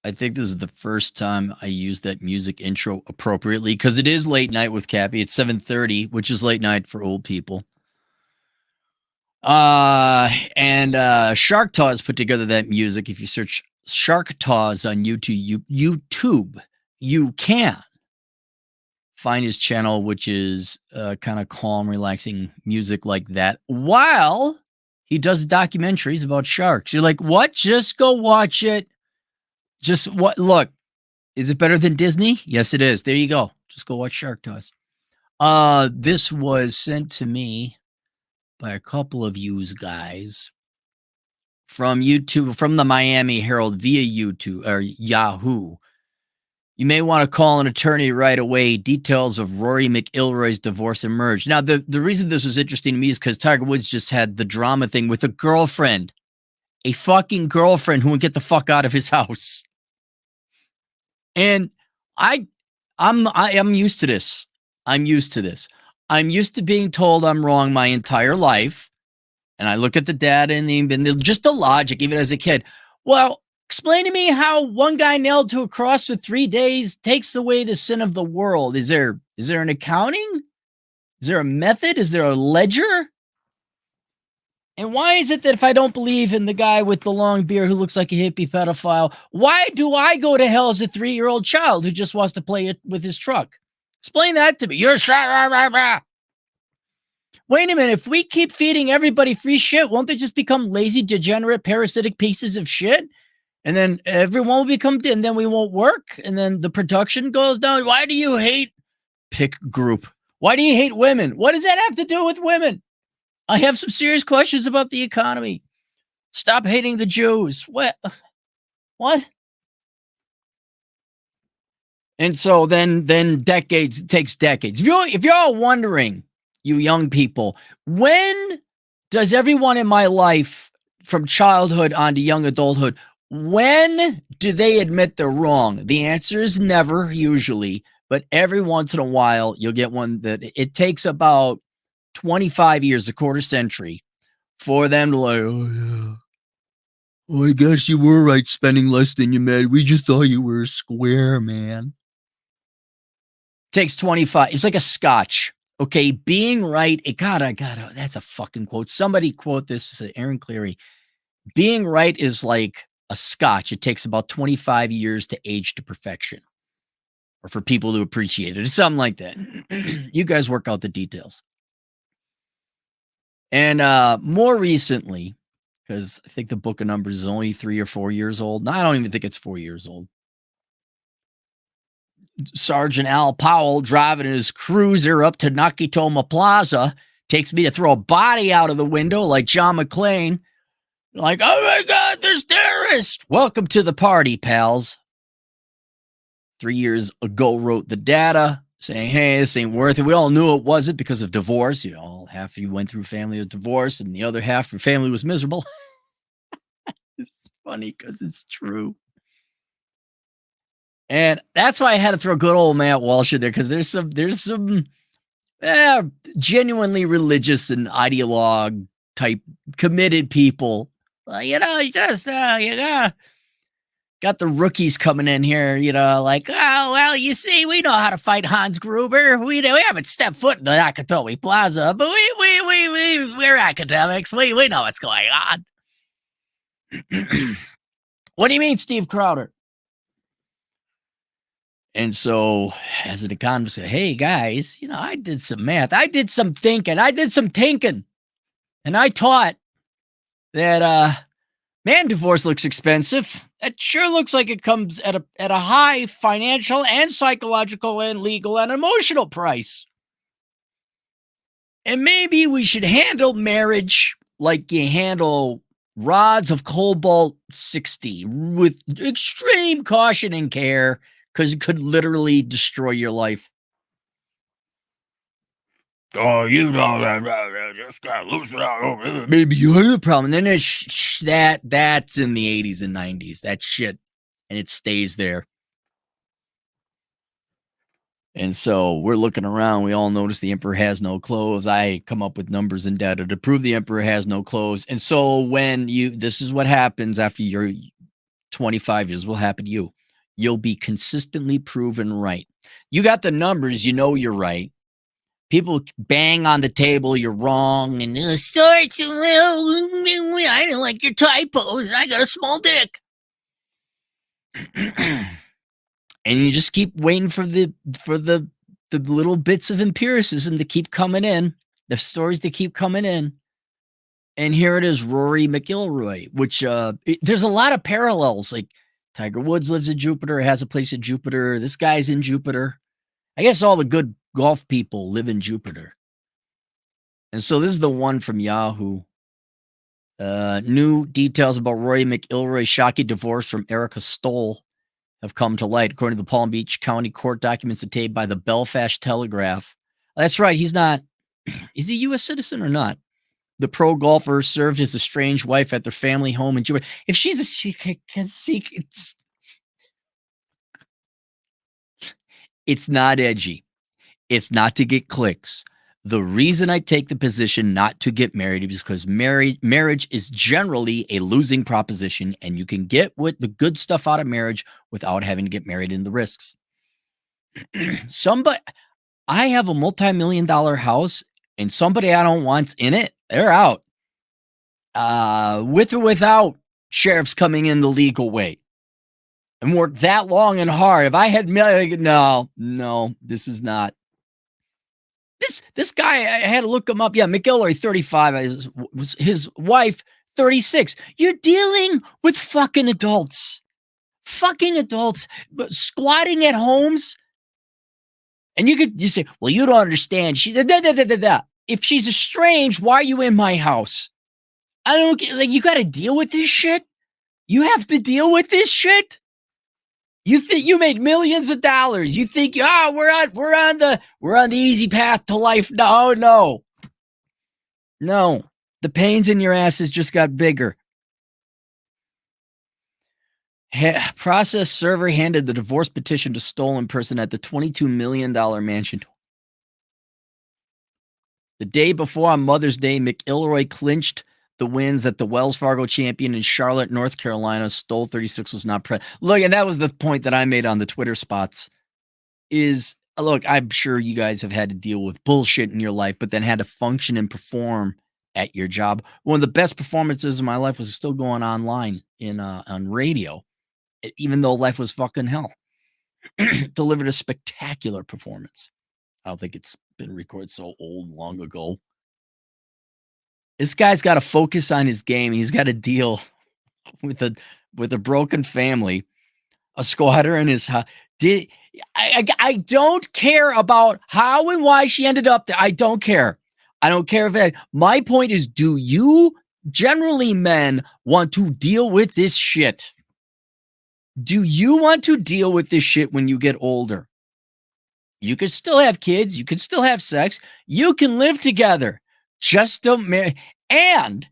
I think this is the first time I used that music intro appropriately because it is late night with Cappy. It's 7:30, which is late night for old people. And Shark Taw's put together that music. If you search Shark Taw's on YouTube, you can find his channel, which is kind of calm, relaxing music like that, while he does documentaries about sharks. You're like, what? Just go watch it. Just what? Look, is it better than Disney? Yes, it is. There you go. Just go watch Shark Taw's. This was sent to me by a couple of yous guys from YouTube, from the Miami Herald via YouTube or Yahoo. You may want to call an attorney right away. Details of Rory McIlroy's divorce emerged. Now, the reason this was interesting to me is because Tiger Woods just had the drama thing with a girlfriend, a fucking girlfriend who would get the fuck out of his house. And I'm used to this. I'm used to this. I'm used to being told I'm wrong my entire life. And I look at the data and just the logic, even as a kid. Well, explain to me how one guy nailed to a cross for 3 days takes away the sin of the world. Is there an accounting? Is there a method? Is there a ledger? And why is it that if I don't believe in the guy with the long beard who looks like a hippie pedophile, why do I go to hell as a 3-year-old child who just wants to play it with his truck? Explain that to me. You're shot. Wait a minute. If we keep feeding everybody free shit, won't they just become lazy, degenerate, parasitic pieces of shit? And then everyone will become, and then we won't work. And then the production goes down. Why do you hate pick group? Why do you hate women? What does that have to do with women? I have some serious questions about the economy. Stop hating the Jews. What? And so then decades, it takes decades. If you're all wondering, you young people, when does everyone in my life from childhood on to young adulthood, when do they admit they're wrong? The answer is never, usually, but every once in a while you'll get one that it takes about 25 years, a quarter century, for them to like, oh yeah, oh I guess you were right spending less than you made. We just thought you were a square, man. Takes 25. It's like a scotch. Okay, being right. That's a fucking quote. Somebody quote this. Aaron Cleary. Being right is like a scotch. It takes about 25 years to age to perfection, or for people to appreciate it. It's something like that. You guys work out the details. And more recently, because I think the Book of Numbers is only 3 or 4 years old. No, I don't even think it's 4 years old. Sergeant Al Powell driving his cruiser up to Nakatomi Plaza takes me to throw a body out of the window like John McClane. Like, oh my God, there's terrorists. Welcome to the party, pals. 3 years ago wrote the data saying, hey, this ain't worth it. We all knew it wasn't because of divorce. You know, half of you went through family of divorce and the other half your family was miserable. It's funny because it's true. And that's why I had to throw good old Matt Walsh in there, because there's some genuinely religious and ideologue type committed people. You know, you got the rookies coming in here, you know, like, oh, well, you see, we know how to fight Hans Gruber. We haven't stepped foot in the Nakatomi Plaza, but we're academics. We know what's going on. What do you mean, Steve Crowder? And so, as an economist, hey, guys, you know, I did some math. I did some thinking. I did some tinking. And I taught that Man, divorce looks expensive. It sure looks like it comes at a high financial and psychological and legal and emotional price. And maybe we should handle marriage like you handle rods of cobalt 60 with extreme caution and care because it could literally destroy your life. Oh, you know, just got loosen out. Maybe you're the problem. And then there's that's in the 80s and 90s. That shit. And it stays there. And so we're looking around. We all notice the emperor has no clothes. I come up with numbers and data to prove the emperor has no clothes. And so when this is what happens after you're 25 years, will happen to you. You'll be consistently proven right. You got the numbers. You know you're right. People bang on the table. You're wrong. And sorry, I didn't like your typos. I got a small dick. And you just keep waiting for the little bits of empiricism to keep coming in, the stories to keep coming in. And here it is, Rory McIlroy, which there's a lot of parallels. Like Tiger Woods lives in Jupiter, has a place in Jupiter. This guy's in Jupiter. I guess all the good golf people live in Jupiter. And so this is the one from Yahoo. New details about Rory McIlroy's shocking divorce from Erica Stoll have come to light, according to the Palm Beach County court documents obtained by the Belfast Telegraph. That's right. He's not. Is he a U.S. citizen or not? The pro golfer served as a strange wife at their family home in Jupiter. If she's it's not edgy. It's not to get clicks. The reason I take the position not to get married is because marriage is generally a losing proposition, and you can get what the good stuff out of marriage without having to get married in the risks. I have a multi-million-dollar house, and somebody I don't want's in it. They're out. With or without sheriffs coming in the legal way. And worked that long and hard. If I had no, this is not. This guy, I had to look him up. Yeah, McIlroy, 35. His wife, 36. You're dealing with fucking adults. Fucking adults. But squatting at homes. And you say, well, you don't understand. If she's estranged, why are you in my house? I don't get, like, you got to deal with this shit. You have to deal with this shit. You think you made millions of dollars? You think we're on the easy path to life? No. The pains in your asses just got bigger. Process server handed the divorce petition to stolen person at the $22 million mansion. The day before, on Mother's Day, McIlroy clinched the wins at the Wells Fargo champion in Charlotte, North Carolina. Stoll 36 was not present. Look, and that was the point that I made on the Twitter spots is, look, I'm sure you guys have had to deal with bullshit in your life, but then had to function and perform at your job. One of the best performances of my life was still going online on radio, even though life was fucking hell. Delivered a spectacular performance. I don't think it's been recorded so long ago. This guy's got to focus on his game. He's got to deal with a broken family, a squatter in his house. I don't care about how and why she ended up there. I don't care. I don't care if that. My point is, do you generally men want to deal with this shit? Do you want to deal with this shit when you get older? You can still have kids. You can still have sex. You can live together. Just don't marry. And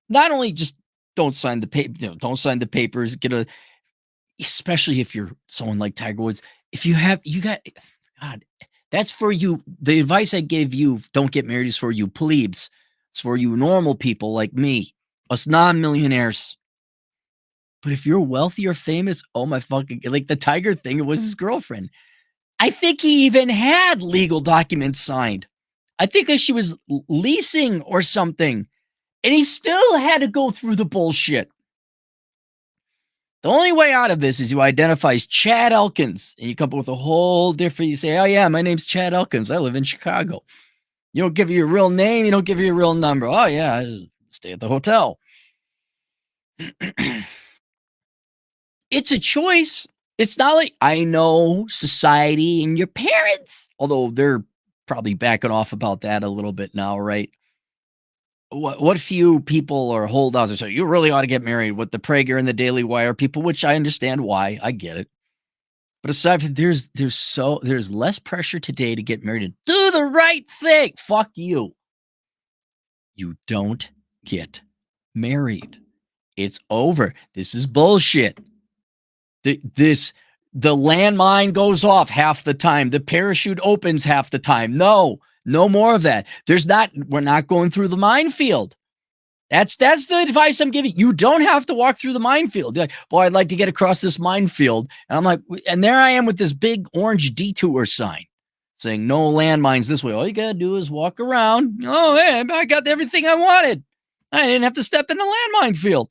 not only just don't sign the paper, don't sign the papers. Especially if you're someone like Tiger Woods. If you got, God, that's for you. The advice I gave you, don't get married, is for you plebes. It's for you normal people like me, us non-millionaires. But if you're wealthy or famous, oh my fucking, like the Tiger thing, it was his girlfriend. I think he even had legal documents signed. I think that she was leasing or something. And he still had to go through the bullshit. The only way out of this is you identify as Chad Elkins. And you come up with a whole different, you say, oh yeah, my name's Chad Elkins. I live in Chicago. You don't give you your real name. You don't give you your real number. Oh yeah, I stay at the hotel. It's a choice. It's not like I know society and your parents, although they're probably backing off about that a little bit now, right? What few people or holdouts are saying you really ought to get married with the Prager and the Daily Wire people, which I understand why. I get it. But aside from there's less pressure today to get married and do the right thing. Fuck you. You don't get married. It's over. This is bullshit. The landmine goes off half the time. The parachute opens half the time. No more of that. We're not going through the minefield. That's the advice I'm giving. You don't have to walk through the minefield. You're like, boy, I'd like to get across this minefield. And I'm like, and there I am with this big orange detour sign saying no landmines this way. All you gotta do is walk around. Oh man, I got everything I wanted. I didn't have to step in the landmine field.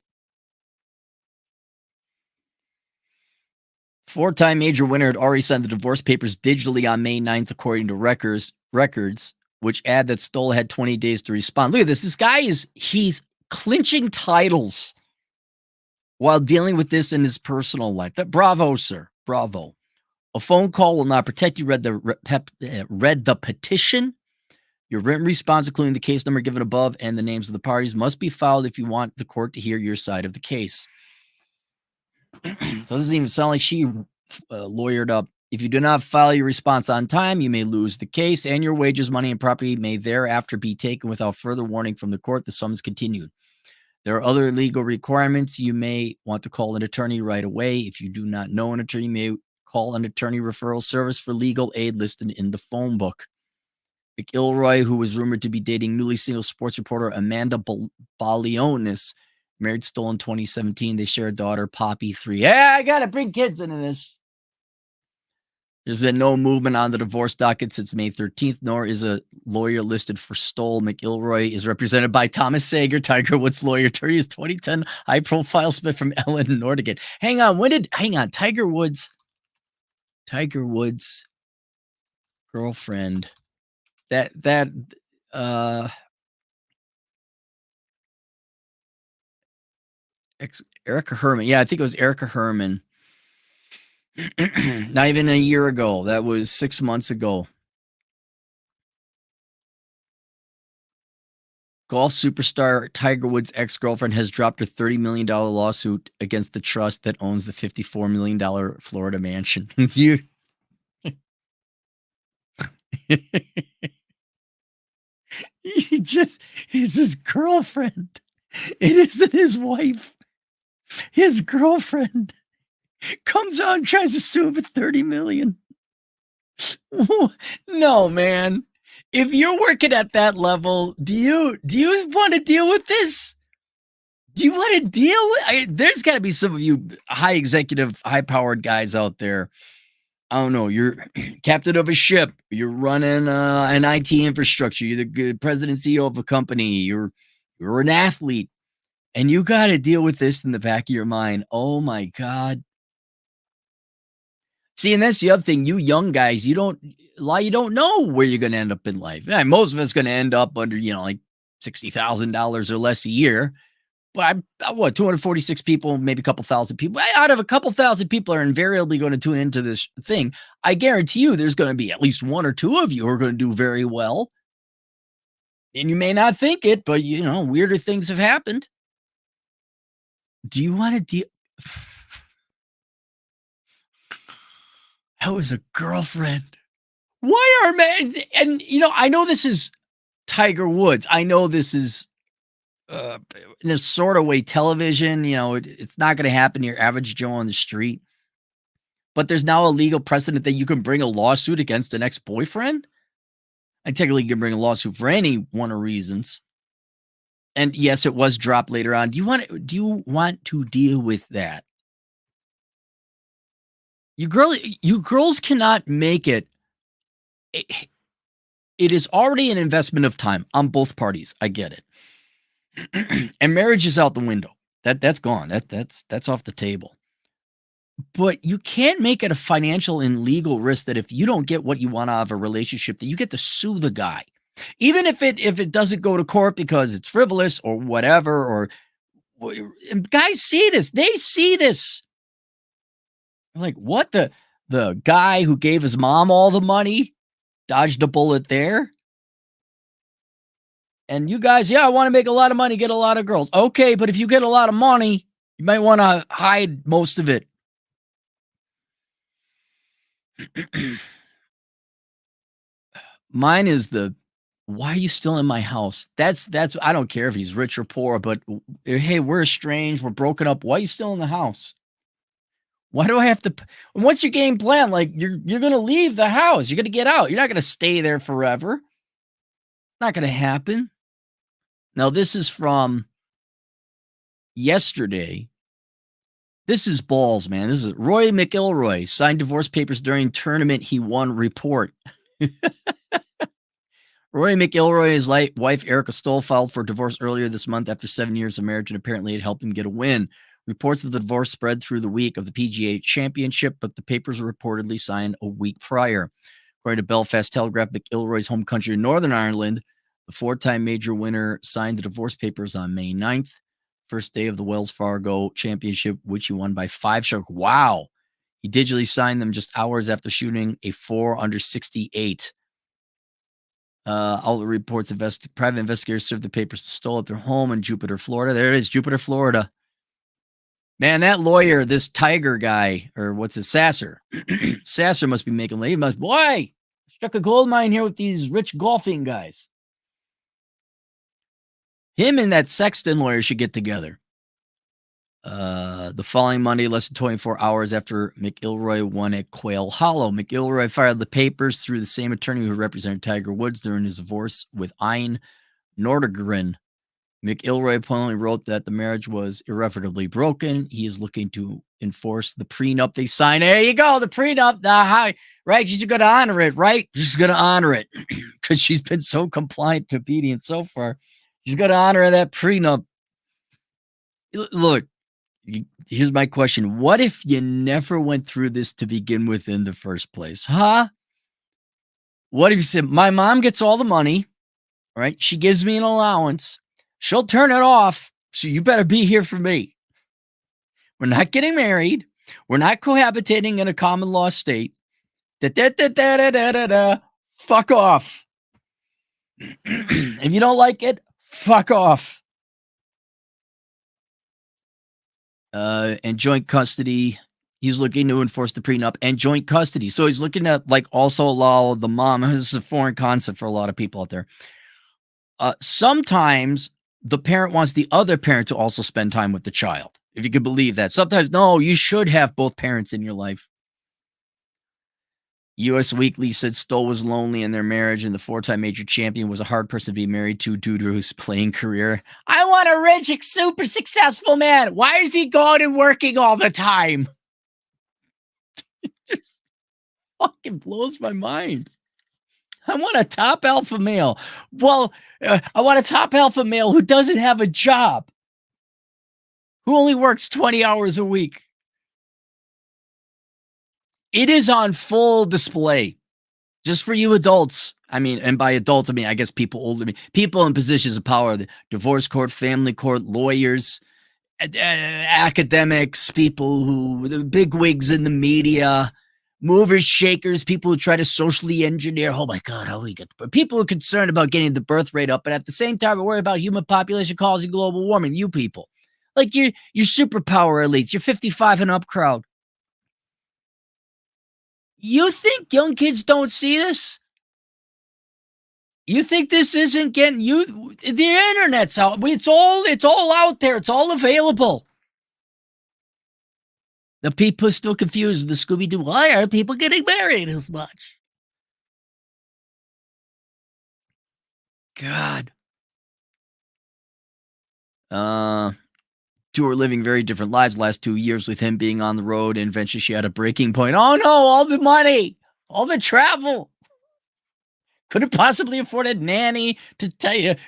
Four-time major winner had already signed the divorce papers digitally on May 9th, according to records, which add that Stoll had 20 days to respond. Look at this. This guy he's clinching titles while dealing with this in his personal life. Bravo, sir. Bravo. A phone call will not protect you. Read the petition. Your written response, including the case number given above and the names of the parties, must be filed if you want the court to hear your side of the case. Doesn't even sound like she lawyered up. If you do not file your response on time, you may lose the case, and your wages, money, and property may thereafter be taken without further warning from the court. The sum is continued. There are other legal requirements. You may want to call an attorney right away. If you do not know an attorney, you may call an attorney referral service for legal aid listed in the phone book. McIlroy, who was rumored to be dating newly single sports reporter Amanda Balionis, married Stoll in 2017. They share a daughter, Poppy, 3. Yeah, I got to bring kids into this. There's been no movement on the divorce docket since May 13th, nor is a lawyer listed for Stoll. McIlroy is represented by Thomas Sager, Tiger Woods' lawyer. Attorney is 2010 high-profile Smith from Ellen Nordigan. Hang on, Tiger Woods' girlfriend. Erica Herman. Yeah, I think it was Erica Herman. Not even a year ago. That was 6 months ago. Golf superstar Tiger Woods' ex-girlfriend has dropped a $30 million lawsuit against the trust that owns the $54 million Florida mansion. He's his girlfriend. It isn't his wife. His girlfriend comes out and tries to sue him for $30 million. No, man. If you're working at that level, do you want to deal with this? Do you want to deal with? There's got to be some of you high executive, high-powered guys out there. I don't know. You're captain of a ship. You're running an IT infrastructure. You're the president, CEO of a company. You're an athlete, and you got to deal with this in the back of your mind. Oh my God. See, and that's the other thing. You young guys, you don't know where you're going to end up in life. Yeah, most of us going to end up under, like $60,000 or less a year. But 246 people, maybe a couple thousand people. Out of a couple thousand people are invariably going to tune into this thing. I guarantee you there's going to be at least one or two of you who are going to do very well. And you may not think it, but, weirder things have happened. Do you want to deal? That was a girlfriend. Why are men? And, I know this is Tiger Woods. I know this is in a sort of way television. It's not going to happen to your average Joe on the street. But there's now a legal precedent that you can bring a lawsuit against an ex-boyfriend. And technically you can bring a lawsuit for any one of reasons. And yes, it was dropped later on. Do you want to deal with that? You girls cannot make it. It is already an investment of time on both parties. I get it. And marriage is out the window. That's gone. That's off the table. But you can't make it a financial and legal risk that if you don't get what you want out of a relationship, that you get to sue the guy. Even if it doesn't go to court because it's frivolous or whatever, or And guys see this. They see this. They're like, what the guy who gave his mom all the money dodged a bullet there. And you guys, yeah, I want to make a lot of money, get a lot of girls. Okay, but if you get a lot of money, you might want to hide most of it. Mine is why are you still in my house? That's I don't care if he's rich or poor, but hey, we're estranged, we're broken up. Why are you still in the house? Why do I have to? What's your game plan? Like you're gonna leave the house. You're gonna get out. You're not gonna stay there forever. It's not gonna happen. Now this is from yesterday. This is balls, man. This is Rory McIlroy signed divorce papers during tournament he won report. Rory McIlroy, his wife Erica Stoll, filed for divorce earlier this month after 7 years of marriage, and apparently it helped him get a win. Reports of the divorce spread through the week of the PGA Championship, but the papers were reportedly signed a week prior. According to Belfast Telegraph, McIlroy's home country in Northern Ireland, the four-time major winner signed the divorce papers on May 9th, first day of the Wells Fargo Championship, which he won by 5 strokes. Wow. He digitally signed them just hours after shooting a 4 under 68. All the reports, private investigators served the papers to Stoll at their home in Jupiter, Florida. There it is, Jupiter, Florida. Man, that lawyer, this Tiger guy, or what's it, Sasser. Sasser must be making late. Boy, struck a gold mine here with these rich golfing guys. Him and that Sexton lawyer should get together. The following Monday, less than 24 hours after McIlroy won at Quail Hollow, McIlroy filed the papers through the same attorney who represented Tiger Woods during his divorce with Ein Nordegren. McIlroy apparently wrote that the marriage was irreparably broken. He is looking to enforce the prenup they signed. There you go, the prenup. Right? She's going to honor it, right? She's going to honor it because she's been so compliant and obedient so far. She's going to honor that prenup. Look, here's my question. What if you never went through this to begin with in the first place? Huh? What if you said, my mom gets all the money, right? She gives me an allowance. She'll turn it off. So you better be here for me. We're not getting married. We're not cohabitating in a common law state. Fuck off. If you don't like it, fuck off. And joint custody. He's looking to enforce the prenup and joint custody. So he's looking to also allow the mom. This is a foreign concept for a lot of people out there. Sometimes the parent wants the other parent to also spend time with the child. If you could believe that. Sometimes, no, you should have both parents in your life. U.S. Weekly said Stoll was lonely in their marriage, and the four-time major champion was a hard person to be married to due to his playing career. I want a rich, super successful man. Why is he going and working all the time? It just fucking blows my mind. I want a top alpha male. Well, I want a top alpha male who doesn't have a job, who only works 20 hours a week. It is on full display just for you adults. I mean, and by adults, I mean, I guess people older than me, people in positions of power, the divorce court, family court, lawyers, academics, people who, the big wigs in the media, movers, shakers, people who try to socially engineer. Oh my God, how we get the people who are concerned about getting the birth rate up, but at the same time, we're worried about human population causing global warming. You people, like your superpower elites, your 55 and up crowd. You think young kids don't see this? You think this isn't getting you? The internet's out. It's all out there. It's all available. The people are still confused. The Scooby-Doo. Why are people getting married as much? God. Two are living very different lives last 2 years with him being on the road, and eventually she had a breaking point. Oh no, all the money, all the travel. Couldn't possibly afford a nanny to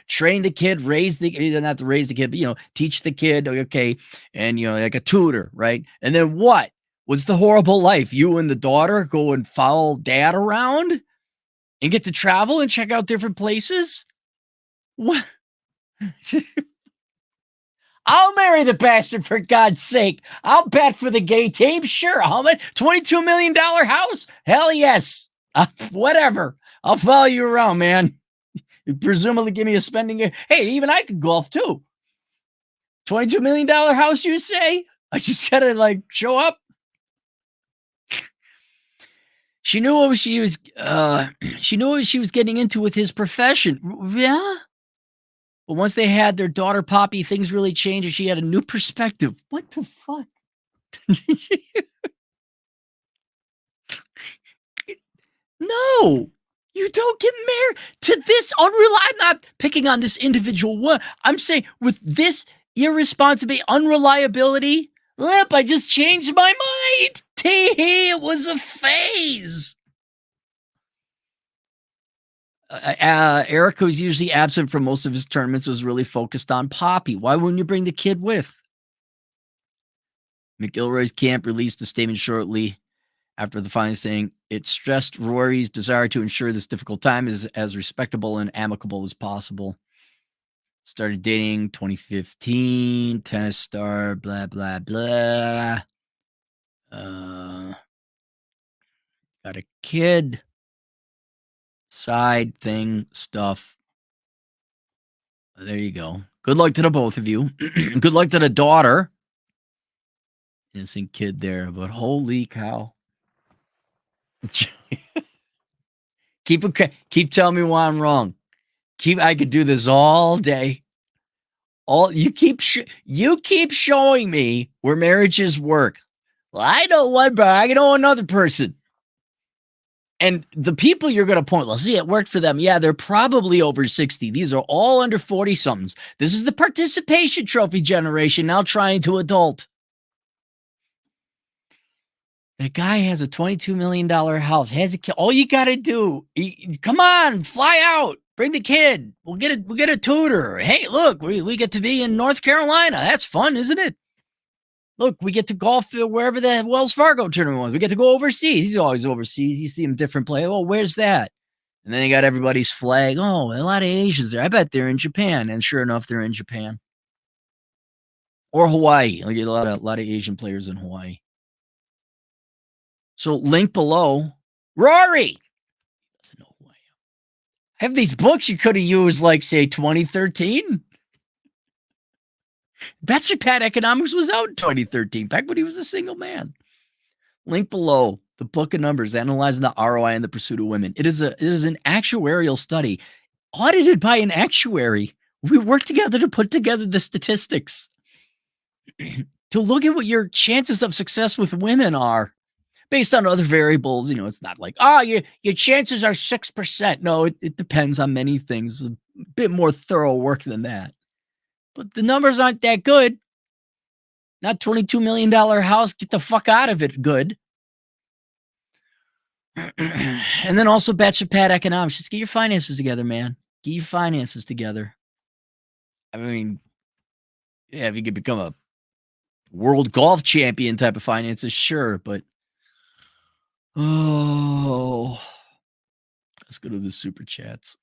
train the kid, not to raise the kid, but teach the kid, okay, and like a tutor, right? And then what? What's the horrible life? You and the daughter go and follow dad around and get to travel and check out different places? What? I'll marry the bastard for God's sake. I'll bet for the gay team. Sure. How much? $22 million house? Hell yes. Whatever. I'll follow you around, man. You presumably give me a spending. Hey, even I could golf too. $22 million house, you say? I just gotta like show up. She knew what she was. She knew what she was getting into with his profession. Yeah. But once they had their daughter Poppy, things really changed, and she had a new perspective. What the fuck? No, you don't get married to this unreliable. I'm not picking on this individual one. I'm saying with this irresponsibility, unreliability, Lip, I just changed my mind. It was a phase. Eric, who's usually absent from most of his tournaments, was really focused on Poppy. Why wouldn't you bring the kid with? McIlroy's camp released a statement shortly after the final, saying it stressed Rory's desire to ensure this difficult time is as respectable and amicable as possible. Started dating 2015, tennis star, blah, blah, blah. Got a kid. Side thing stuff. There you go. Good luck to the both of you. Good luck to the daughter. Innocent kid there, but holy cow. Keep telling me why I'm wrong. I could do this all day. You keep showing me where marriages work. Well, I know one, but I know another person. And the people you're going to point, well, see, it worked for them. Yeah, they're probably over 60. These are all under 40-somethings. This is the participation trophy generation now trying to adult. The guy has a $22 million house. Has a kid. All you got to do, come on, fly out. Bring the kid. We'll get a tutor. Hey, look, we get to be in North Carolina. That's fun, isn't it? Look, we get to golf wherever the Wells Fargo tournament was. We get to go overseas. He's always overseas. You see him different play. Oh, where's that? And then they got everybody's flag. Oh, a lot of Asians there. I bet they're in Japan. And sure enough, they're in Japan. Or Hawaii. I get a lot of Asian players in Hawaii. So link below. Rory doesn't know who I am. I have these books you could have used, like, say, 2013. Bachelor Pad Economics was out in 2013, back when he was a single man. Link below, the book of numbers, analyzing the ROI in the pursuit of women. It is an actuarial study audited by an actuary. We work together to put together the statistics to look at what your chances of success with women are based on other variables. You know, it's not like, your chances are 6%. No, it depends on many things. A bit more thorough work than that. But the numbers aren't that good. Not $22 million house. Get the fuck out of it. Good. And then also Bachelor Pad Economics. Just get your finances together, man. Get your finances together. I mean, yeah, if you could become a world golf champion type of finances, sure. But, let's go to the super chats.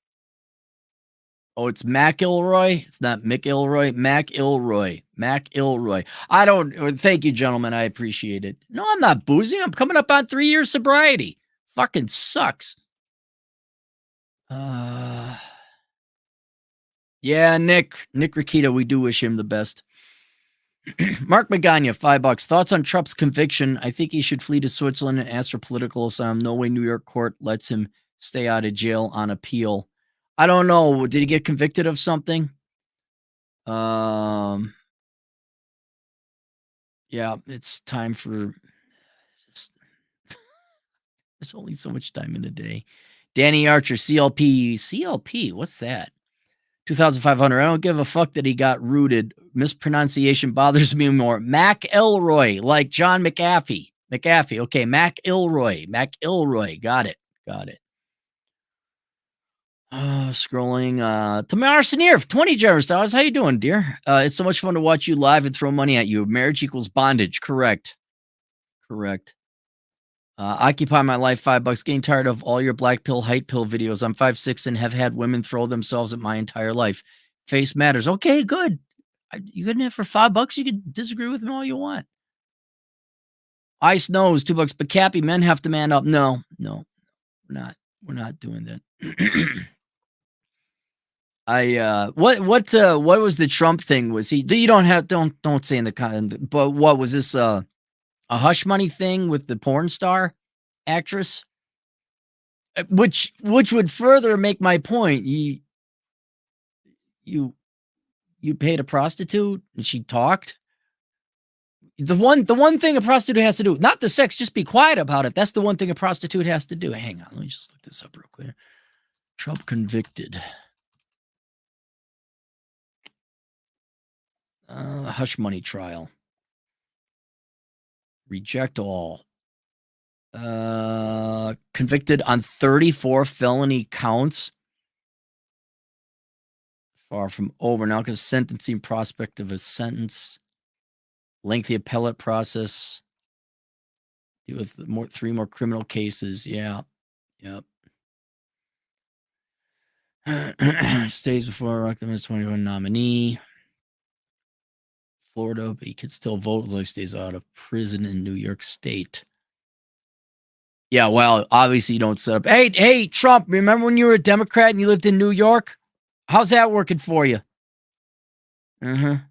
Oh, it's McIlroy. It's not McIlroy. McIlroy. I don't. Thank you, gentlemen. I appreciate it. No, I'm not boozing. I'm coming up on 3 years sobriety. Fucking sucks. Yeah, Nick Rakita. We do wish him the best. Mark Magana, $5. Thoughts on Trump's conviction? I think he should flee to Switzerland and ask for political asylum. No way New York court lets him stay out of jail on appeal. I don't know. Did he get convicted of something? Yeah, it's time for there's only so much time in a day. Danny Archer, CLP, what's that? 2,500. I don't give a fuck that he got rooted. Mispronunciation bothers me more. McIlroy, like John McAfee. Okay, McIlroy. Got it. Scrolling. Tamara Sneer, 20 generous dollars. How you doing, dear? It's so much fun to watch you live and throw money at you. Marriage equals bondage. Correct. Occupy my life, $5. Getting tired of all your black pill, height pill videos. I'm 5'6" and have had women throw themselves at my entire life. Face matters. Okay, good. You couldn't have for $5. You could disagree with me all you want. Ice knows $2, but Cappy, men have to man up. No, no, we're not. We're not doing that. What was the Trump thing? Was he? You don't say in the comment, but what was this? A hush money thing with the porn star actress, which would further make my point. You paid a prostitute and she talked. The one thing a prostitute has to do, not the sex, just be quiet about it. That's the one thing a prostitute has to do. Hang on, let me just look this up real quick. Trump convicted. Hush money trial. Reject all. Convicted on 34 felony counts. Far from over now because sentencing prospect of a sentence. Lengthy appellate process. Deal with 3 more criminal cases. Yeah. Yep. Stays before elected as 21 nominee. Florida, but he could still vote as long as he stays out of prison in New York State. Yeah, well, obviously you don't set up. Hey, Trump, remember when you were a Democrat and you lived in New York? How's that working for you? Found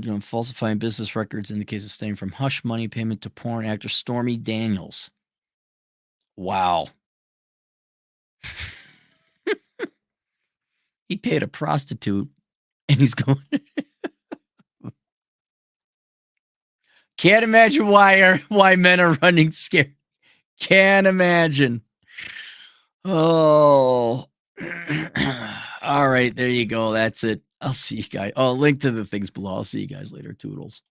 doing falsifying business records in the case of staying from hush money payment to porn actor Stormy Daniels. Wow. He paid a prostitute and he's going. Can't imagine why men are running scared. Can't imagine. Oh. All right, there you go. That's it. I'll see you guys. I'll link to the things below. I'll see you guys later. Toodles.